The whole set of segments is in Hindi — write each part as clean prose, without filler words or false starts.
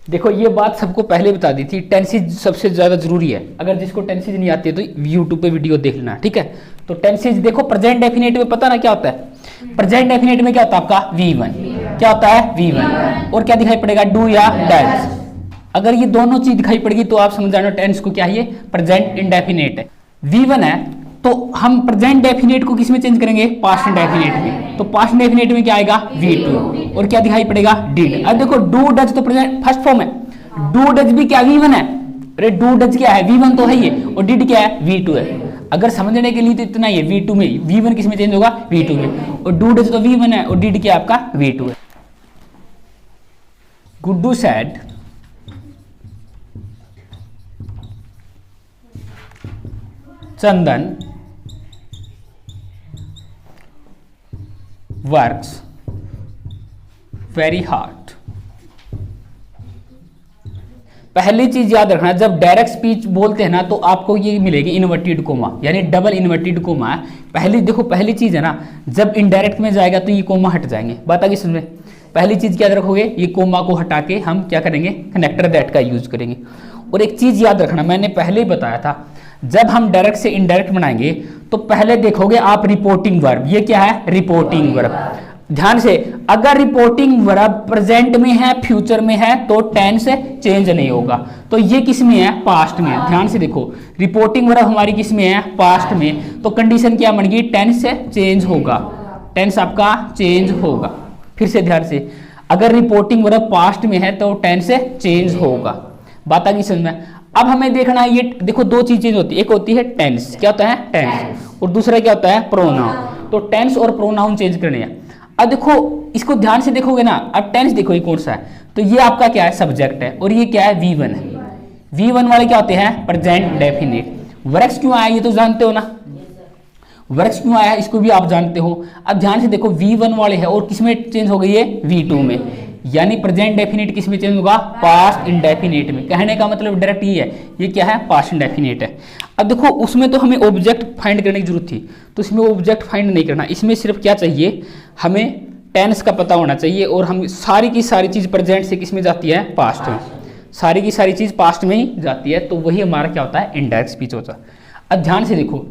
देखो ये बात सबको पहले बता दी थी, टेंसेज सबसे ज़्यादा जरूरी है। अगर जिसको टेंसेज नहीं आती है तो यूट्यूब पे वीडियो देख लेना, ठीक है। तो टेंसेज देखो, प्रेजेंट डेफिनेट में पता ना क्या होता है, प्रेजेंट डेफिनेट में क्या होता है आपका V1, क्या होता है V1, और क्या दिखाई पड़ेगा डू या डज। अगर ये दोनों चीज दिखाई पड़ेगी तो आप समझ जाना टेंस को क्या है, ये प्रेजेंट इंडेफिनेट है। V1 है तो हम प्रेजेंट डेफिनेट को किस में चेंज करेंगे, पास्ट इंडेफिनेट में। तो पास्ट इंडेफिनेट में क्या आएगा V2, और क्या दिखाई पड़ेगा डिड। अब देखो डू डज तो प्रेजेंट फर्स्ट फॉर्म है, डू डज भी क्या V1 है, अरे डू डज क्या है V1 तो है ये, और डिड क्या है V2 है। अगर समझने के लिए तो इतना ही है, V2 में, V1 किस में चेंज होगा V2 में, और डू डज तो V1 है और डिड क्या आपका V2 है। गुड्डू सेड चंदन वर्क्स वेरी हार्ड। पहली चीज याद रखना, जब डायरेक्ट स्पीच बोलते हैं ना तो आपको ये मिलेगी इन्वर्टेड कोमा, यानी डबल इन्वर्टेड कोमा है। पहली देखो, पहली चीज है ना, जब इनडायरेक्ट में जाएगा तो ये कोमा हट जाएंगे। बात आगे समझ में, पहली चीज क्या रखोगे, ये कोमा को हटा के हम क्या करेंगे, कनेक्टर दैट का यूज करेंगे। और एक चीज याद रखना, मैंने पहले ही बताया था, जब हम डायरेक्ट से इनडायरेक्ट बनाएंगे तो पहले देखोगे आप रिपोर्टिंग वर्ब, ये क्या है रिपोर्टिंग वर्ब। ध्यान से, अगर रिपोर्टिंग वर्ब प्रेजेंट में है, फ्यूचर में है तो टेंस चेंज नहीं होगा। तो ये किस में है, पास्ट में है। ध्यान से देखो, रिपोर्टिंग वर्ब हमारी किस में है, पास्ट में, तो कंडीशन क्या बन गई, टेंस चेंज होगा, टेंस आपका चेंज होगा। फिर से ध्यान से, अगर रिपोर्टिंग वर्ब पास्ट में है तो टेंस चेंज होगा। बात आ गई समझ में। अब हमें देखना है, ये देखो दो चीज चेंज होती है, एक होती है टेंस, क्या होता है टेंस, और दूसरा क्या होता है प्रोनाउन। तो टेंस और प्रोनाउन चेंज करने हैं। अब देखो इसको ध्यान से देखोगे ना, अब टेंस देखो ये कौन सा है, तो ये आपका क्या है सब्जेक्ट है, और ये क्या है V1 है। V1 वाले क्या होते हैं प्रेजेंट डेफिनेट। वर्क्स क्यों आया ये तो जानते हो ना, वर्क्स क्यों आया इसको भी आप जानते हो। अब ध्यान से देखो, V1 वाले है और किसमें चेंज हो गई है V2 में, यानी प्रेजेंट डेफिनेट किस में चेंज होगा, पास्ट इंडेफिनेट में। कहने का मतलब डायरेक्ट ये है, ये क्या है पास्ट इंडेफिनेट है। अब देखो उसमें तो हमें ऑब्जेक्ट फाइंड करने की जरूरत थी, तो इसमें ऑब्जेक्ट फाइंड नहीं करना, इसमें सिर्फ क्या चाहिए, हमें टेंस का पता होना चाहिए। और हम सारी की सारी चीज प्रेजेंट से किस में जाती है, पास्ट में, सारी की सारी चीज पास्ट में ही जाती है, तो वही हमारा क्या होता है इनडायरेक्ट स्पीच होता है। अब ध्यान से देखो,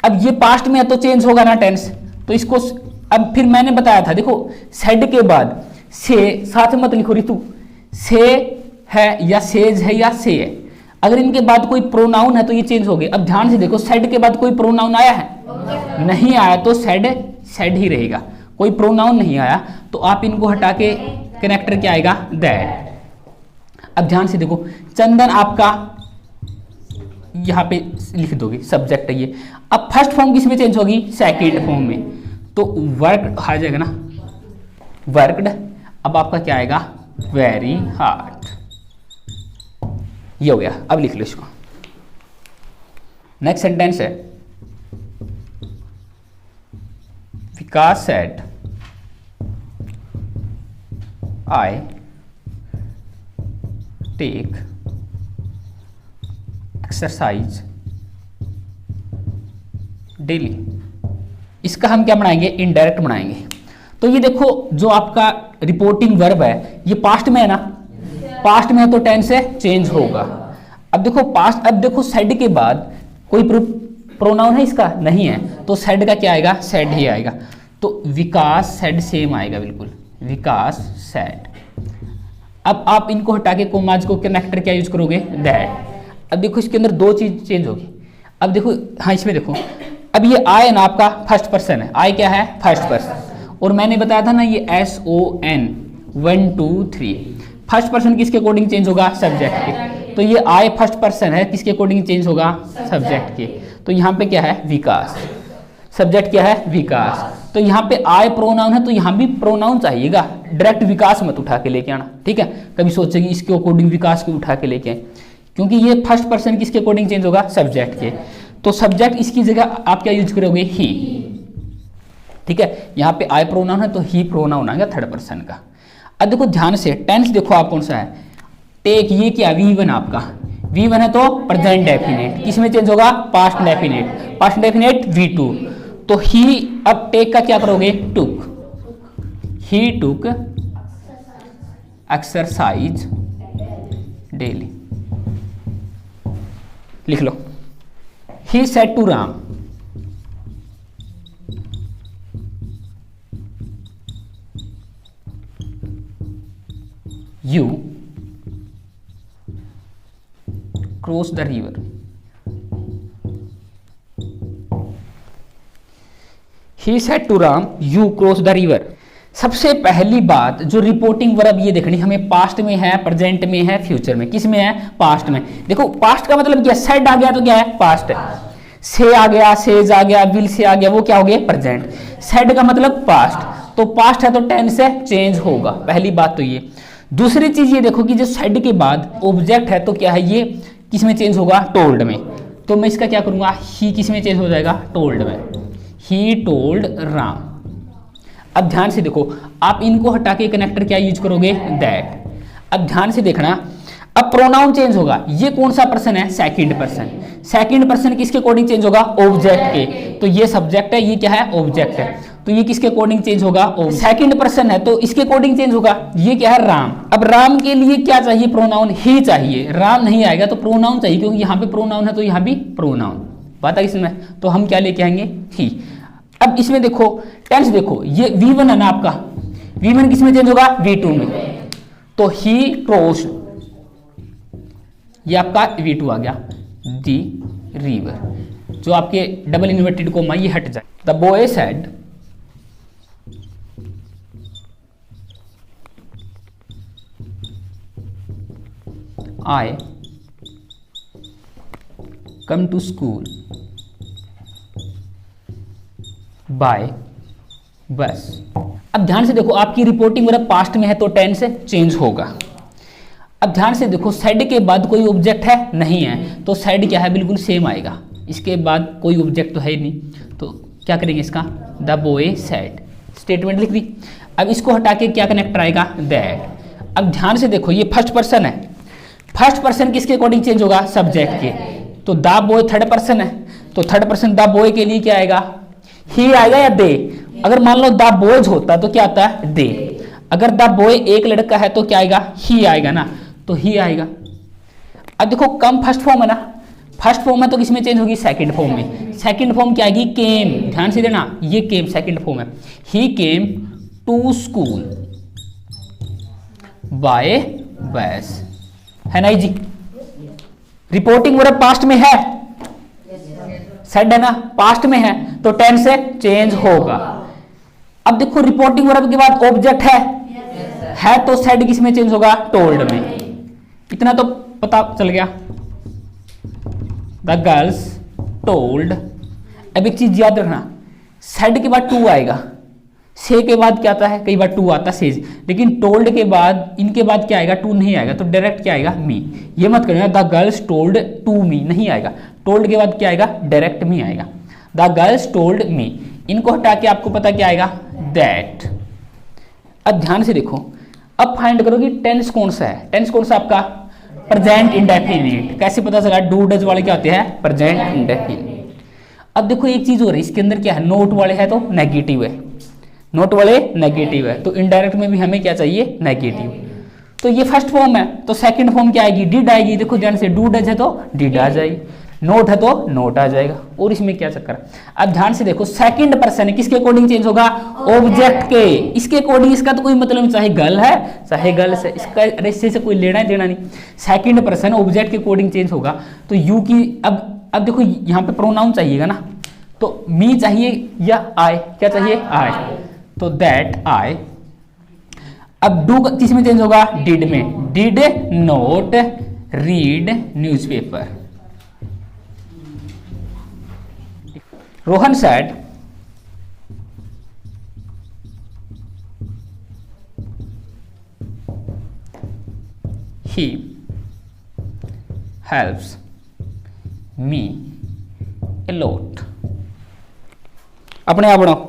अब ये पास्ट में है तो चेंज होगा ना टेंस, तो इसको अब फिर मैंने बताया था, देखो सेड के बाद से साथ में मत लिखो रितु, से है या सेज है या से है, अगर इनके बाद कोई प्रोनाउन है तो ये चेंज हो गए। अब ध्यान से देखो, सेड के बाद कोई प्रोनाउन आया है, नहीं आया तो सेड सेड ही रहेगा, कोई प्रोनाउन नहीं आया तो आप इनको हटा के कनेक्टर क्या आएगा दैट। अब ध्यान से देखो, चंदन आपका यहाँ पे लिख दोगे सब्जेक्ट है ये। अब फर्स्ट फॉर्म किस में चेंज होगी, सेकेंड फॉर्म में, तो वर्क आ जाएगा ना वर्कड। अब आपका क्या आएगा वेरी हार्ड, ये हो गया। अब लिख लो इसको। नेक्स्ट सेंटेंस है, Vikas said I take exercise daily. इसका हम क्या बनाएंगे, इनडायरेक्ट बनाएंगे। तो ये देखो जो आपका रिपोर्टिंग वर्ब है ये पास्ट में है ना, पास्ट में है तो टेंस से चेंज होगा। अब देखो पास्ट, अब देखो सेड के बाद कोई प्रोनाउन है इसका, नहीं है, तो सेड का क्या आएगा, सेड ही आएगा। तो विकास सेड सेम आएगा बिल्कुल, विकास सेड। अब आप इनको हटा के कोमाज को कनेक्टर क्या यूज करोगे दैट। अब देखो इसके अंदर दो चीज चेंज होगी। अब देखो हाँ इसमें देखो, अब ये आई ना आपका फर्स्ट पर्सन है, आई क्या है फर्स्ट पर्सन, और मैंने बताया था ना ये SON 1 2 3 फर्स्ट पर्सन किसके अकॉर्डिंग चेंज होगा, सब्जेक्ट के। तो ये आई फर्स्ट पर्सन है, किसके अकॉर्डिंग चेंज होगा, सब्जेक्ट के। तो यहाँ पे क्या है विकास, सब्जेक्ट क्या है विकास। तो यहाँ पे आई प्रोनाउन है तो यहाँ भी प्रोनाउन चाहिएगा, डायरेक्ट विकास मत उठा के लेके आना, ठीक है। कभी सोचेगी इसके अकॉर्डिंग विकास को उठा के लेके आए, क्योंकि ये फर्स्ट पर्सन किसके अकॉर्डिंग चेंज होगा, सब्जेक्ट के। तो सब्जेक्ट इसकी जगह आप क्या यूज करोगे, ही, ठीक है। यहाँ पे आई प्रोनाउन है तो ही प्रोनाउन आएगा थर्ड पर्सन का। अब देखो ध्यान से, टेंस देखो आप कौन सा है, टेक, ये क्या V1 आपका, V1 है तो प्रेजेंट डेफिनेट, किस में चेंज होगा, past definite, past definite V2। तो ही, अब टेक का क्या करोगे, टुक, ही टुक एक्सरसाइज डेली। लिख लो, he said to Ram, you cross the river. He said to Ram, you cross the river. सबसे पहली बात जो रिपोर्टिंग वर्ब ये देखनी हमें, पास्ट में है, प्रेजेंट में है, फ्यूचर में। किस में है? पास्ट में। देखो पास्ट का मतलब क्या, सेड आ गया तो क्या है? पास्ट है। से आ गया, सेज आ गया, विल से आ गया, वो क्या हो गया? प्रेजेंट। सेड का मतलब पास्ट, तो पास्ट है तो टेंस से चेंज होगा। पहली बात तो ये। दूसरी चीज ये देखो कि जो सेड के बाद ऑब्जेक्ट है तो क्या है, ये किस में चेंज होगा? टोल्ड में। तो मैं इसका क्या करूंगा, ही किस में चेंज हो जाएगा? टोल्ड में। He told Ram. अब ध्यान से देखो, आप इनको हटा के कनेक्टर क्या यूज करोगे? दैट। अब ध्यान से देखना, अब प्रोनाउन चेंज होगा। ये कौन सा पर्सन है? Second person. सेकंड पर्सन किसके अकॉर्डिंग चेंज होगा? ऑब्जेक्ट के। तो ये सब्जेक्ट है, ये क्या है? ऑब्जेक्ट है। तो ये किसके अकॉर्डिंग चेंज होगा? सेकंड पर्सन है तो इसके अकॉर्डिंग चेंज होगा। ये क्या है? राम। अब राम के लिए क्या चाहिए? प्रोनाउन ही चाहिए। राम नहीं आएगा तो प्रोनाउन चाहिए, क्योंकि यहाँ पे प्रोनाउन है तो यहाँ भी प्रोनाउन। बात है इसमें, तो हम क्या लेके आएंगे? ही। अब इसमें देखो टेंस देखो, ये V1 है ना आपका, V1 किस में चेंज होगा? V2 में। तो ही क्रॉस्ड, ये आपका V2 आ गया, दी रिवर। जो आपके डबल इन्वर्टेड कोमा ये हट जाए। The boy said, I come to school by bus. अब ध्यान से देखो, आपकी रिपोर्टिंग मतलब पास्ट में है तो टेंस से चेंज होगा। अब ध्यान से देखो, सेड के बाद कोई ऑब्जेक्ट है? नहीं है, तो सेड क्या है? बिल्कुल सेम आएगा। इसके बाद कोई ऑब्जेक्ट तो है ही नहीं, तो क्या करेंगे इसका? The boy said. स्टेटमेंट लिख दी। अब इसको हटा के क्या कनेक्टर आएगा? दैट। अब ध्यान से देखो, ये फर्स्ट पर्सन है। फर्स्ट पर्सन किसके अकॉर्डिंग चेंज होगा? सब्जेक्ट के। तो द बॉय थर्ड पर्सन है, तो थर्ड पर्सन द बॉय के लिए क्या आएगा? ही आएगा या दे? अगर मान लो द बॉयज होता तो क्या आता है? दे। अगर द बॉय एक लड़का है तो क्या आएगा? ही आएगा ना, तो ही आएगा। अब देखो कम फर्स्ट फॉर्म है ना, फर्स्ट फॉर्म है तो किसमें चेंज होगी? सेकंड फॉर्म में। सेकंड फॉर्म क्या आएगी? केम। ध्यान से देना, ये केम सेकंड फॉर्म है। ही केम टू स्कूल बाय बस, है ना जी। रिपोर्टिंग वर्ब पास्ट में है, सेड है ना, पास्ट में है तो टेंस से चेंज होगा। अब देखो रिपोर्टिंग वर्ब के बाद ऑब्जेक्ट है तो सेड किस में चेंज होगा? टोल्ड में। इतना तो पता चल गया। The girls told. अब एक चीज याद रखना, सेड के बाद टू आएगा, से के बाद क्या आता है? कई बार टू आता सेज, लेकिन टोल्ड के बाद इनके बाद क्या आएगा? टू नहीं आएगा, तो डायरेक्ट क्या आएगा? मी। ये मत करना the girls told to me, नहीं आएगा। टोल्ड के बाद क्या आएगा? डायरेक्ट मी आएगा। The girls told me. इनको हटा के आपको पता क्या आएगा? दैट। अब ध्यान से देखो, अब फाइंड करो कि टेंस कौन सा है। टेंस कौन सा आपका? Present indefinite. कैसे पता चला? डू डज वाले क्या होते हैं? Present indefinite. अब देखो एक चीज हो रही है, इसके अंदर क्या है? नोट वाले है तो नेगेटिव है, नोट वाले नेगेटिव है, तो इनडायरेक्ट में भी हमें क्या चाहिए? नेगेटिव। तो ये फर्स्ट फॉर्म है तो सेकंड फॉर्म क्या आएगी? डिड आएगी। देखो ध्यान से, डू डज है तो डिड आ जाएगी, नोट है तो नोट आ जाएगा। और इसमें क्या चक्कर है? अब ध्यान से देखो, सेकंड पर्सन है, किसके अकॉर्डिंग चेंज होगा? ऑब्जेक्ट के। इसके अकॉर्डिंग इसका तो कोई मतलब नहीं, चाहे गर्ल है चाहे गर्ल्स है, इसका रिश्ते से कोई लेना देना नहीं। सेकंड पर्सन ऑब्जेक्ट के अकॉर्डिंग चेंज होगा। तो यू की अब देखो यहाँ पे प्रोनाउन चाहिएगा ना, तो मी चाहिए या आई? क्या चाहिए? आई। तो दैट आई। अब डू किस में चेंज होगा? डिड में। Did note read newspaper. Rohan said he helps me a lot। अपने आप बनाओ,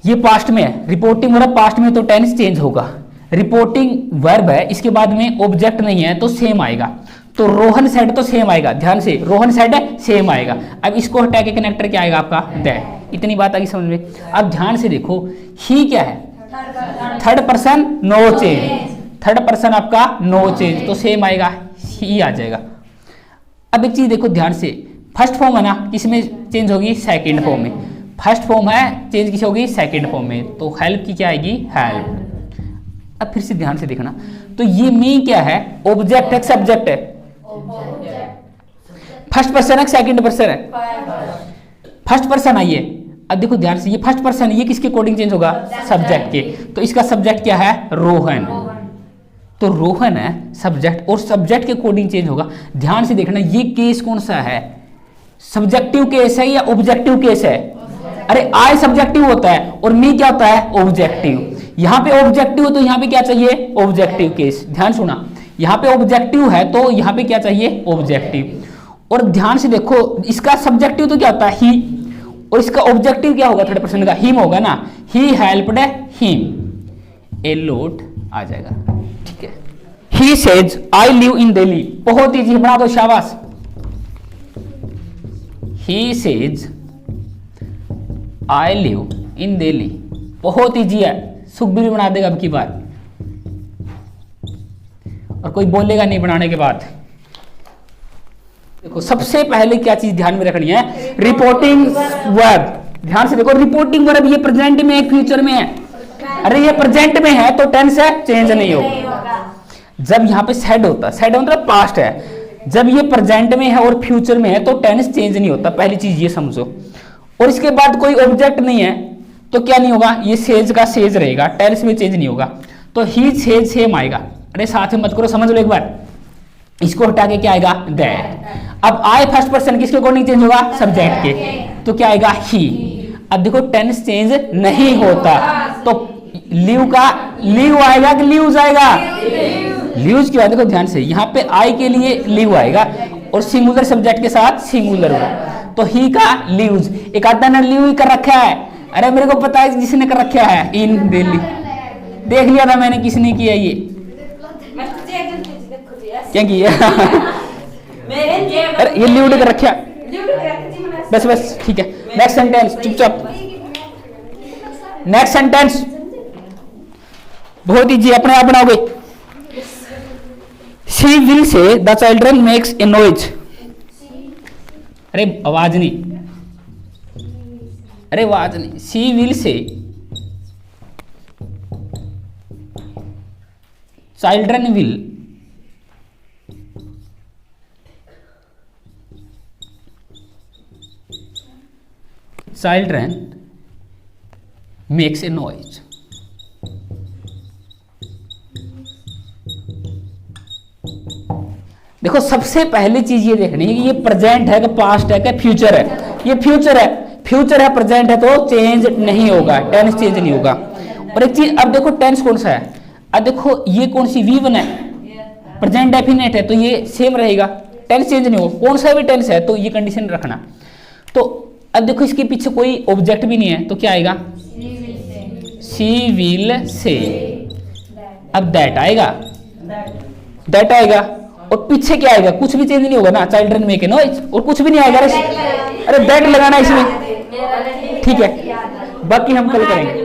ये पास्ट में है, रिपोर्टिंग वर्ब पास्ट में तो टेंस चेंज होगा। रिपोर्टिंग वर्ब है, इसके बाद में ऑब्जेक्ट नहीं है तो सेम आएगा। तो रोहन सेड तो सेम आएगा, ध्यान से, रोहन सेड है सेम आएगा। अब इसको हटा के कनेक्टर क्या आएगा आपका? दैट। इतनी बात आ गई समझ में। अब ध्यान से देखो, ही क्या है? Third person, no change. Third person आपका नो चेंज, तो सेम आएगा, ही आ जाएगा। अब एक चीज देखो ध्यान से, फर्स्ट फॉर्म है ना, किसमें चेंज होगी, सेकंड फॉर्म में। फर्स्ट फॉर्म है, चेंज किस होगी, सेकंड फॉर्म में, तो हेल्प की क्या आएगी, हेल्प। अब फिर से ध्यान से देखना, तो ये में क्या है, ऑब्जेक्ट है, सब्जेक्ट है, फर्स्ट पर्सन है, सेकंड पर्सन है, फर्स्ट पर्सन आइए। अब देखो ध्यान से, ये फर्स्ट पर्सन, ये किसके अकॉर्डिंग चेंज होगा, सब्जेक्ट के, तो इसका सब्जेक्ट क्या है, रोहन, तो रोहन है सब्जेक्ट, और सब्जेक्ट के अकॉर्डिंग चेंज होगा। ध्यान से देखना, ये केस कौन सा है, सब्जेक्टिव केस है या ऑब्जेक्टिव केस है, अरे आई सब्जेक्टिव होता है और मी क्या होता है, ऑब्जेक्टिव। यहाँ पे ऑब्जेक्टिव, तो यहाँ पे क्या चाहिए, ऑब्जेक्टिव केस। ध्यान सुना, यहाँ पे ऑब्जेक्टिव है तो यहाँ पे क्या चाहिए, ऑब्जेक्टिव। और ध्यान से देखो, इसका सब्जेक्टिव तो क्या होता है, ही, और इसका ऑब्जेक्टिव क्या होगा, थर्ड पर्सन का, हिम होगा ना, he helped him, a lot आ जाएगा, ठीक है। He says I live in Delhi, बहुत ईजी, बना दो, शाबाश। He says I live in Delhi, बहुत ईजी है, सुखबीर बना देगा अब की बार, और कोई बोलेगा नहीं बनाने के बाद। देखो सबसे पहले क्या चीज ध्यान में रखनी है, रिपोर्टिंग वर्ब। ध्यान से देखो, रिपोर्टिंग वर्ब ये प्रेजेंट में है, फ्यूचर में है, अरे ये प्रेजेंट में है तो टेंस है, चेंज नहीं होगा। जब यहाँ पे सेड होता है, सेड मतलब पास्ट है, जब ये प्रेजेंट में है और फ्यूचर में है तो टेंस चेंज नहीं होता, पहली चीज ये समझो। और इसके बाद कोई ऑब्जेक्ट नहीं है तो क्या नहीं होगा, ये सेज का सेज रहेगा, टेंस में चेंज नहीं होगा, तो ही सेज सेम आएगा। अरे साथ में मत करो, समझ लो एक बार, इसको हटा के क्या आएगा, दैट। अब आई फर्स्ट पर्सन किसके अकॉर्डिंग चेंज होगा, सब्जेक्ट के, तो क्या आएगा, ही। अब देखो टेंस चेंज नहीं होता, तो लिव का लिव आएगा कि ल्यूज आएगा, ल्यूज क्यों आएगा, देखो ध्यान से, यहाँ पे आई के लिए लिव आएगा और सिंगुलर सब्जेक्ट के साथ सिंगुलर होगा, तो ही का ल्यूज। एक आधा ने लिव ही कर रखा है, अरे मेरे को पता है जिसने कर रखा है, इन दिल्ली, देख लिया था मैंने किसने किया, ये क्या किया अरे ये लिव कर रखा, बस बस ठीक है। नेक्स्ट सेंटेंस, चुपचाप, नेक्स्ट सेंटेंस बहुत इजी, अपने आप बनाओगे। She will say the children makes a noise, अरे आवाज नहीं, अरे आवाज नहीं, she will say children will children makes a noise. देखो सबसे पहली चीज ये देखनी है कि ये प्रेजेंट है कि पास्ट है कि फ्यूचर है, ये फ्यूचर है, फ्यूचर है, प्रेजेंट है तो चेंज नहीं होगा, टेंस चेंज नहीं होगा। और एक चीज, अब देखो टेंस कौन सा है, अब देखो ये कौन सी V1 है, प्रेजेंट डेफिनेट है तो ये सेम रहेगा, टेंस चेंज नहीं होगा, कौन सा भी टेंस है तो ये कंडीशन रखना। तो अब देखो इसके पीछे कोई ऑब्जेक्ट भी नहीं है तो क्या आएगा, शी विल से, अब दैट आएगा, दैट आएगा, और पीछे क्या आएगा, कुछ भी चेंज नहीं होगा ना, चिल्ड्रन मेक ए नॉइज, और कुछ भी नहीं आएगा, अरे दैट लगाना इसमें, ठीक है, बाकी हम कल करेंगे।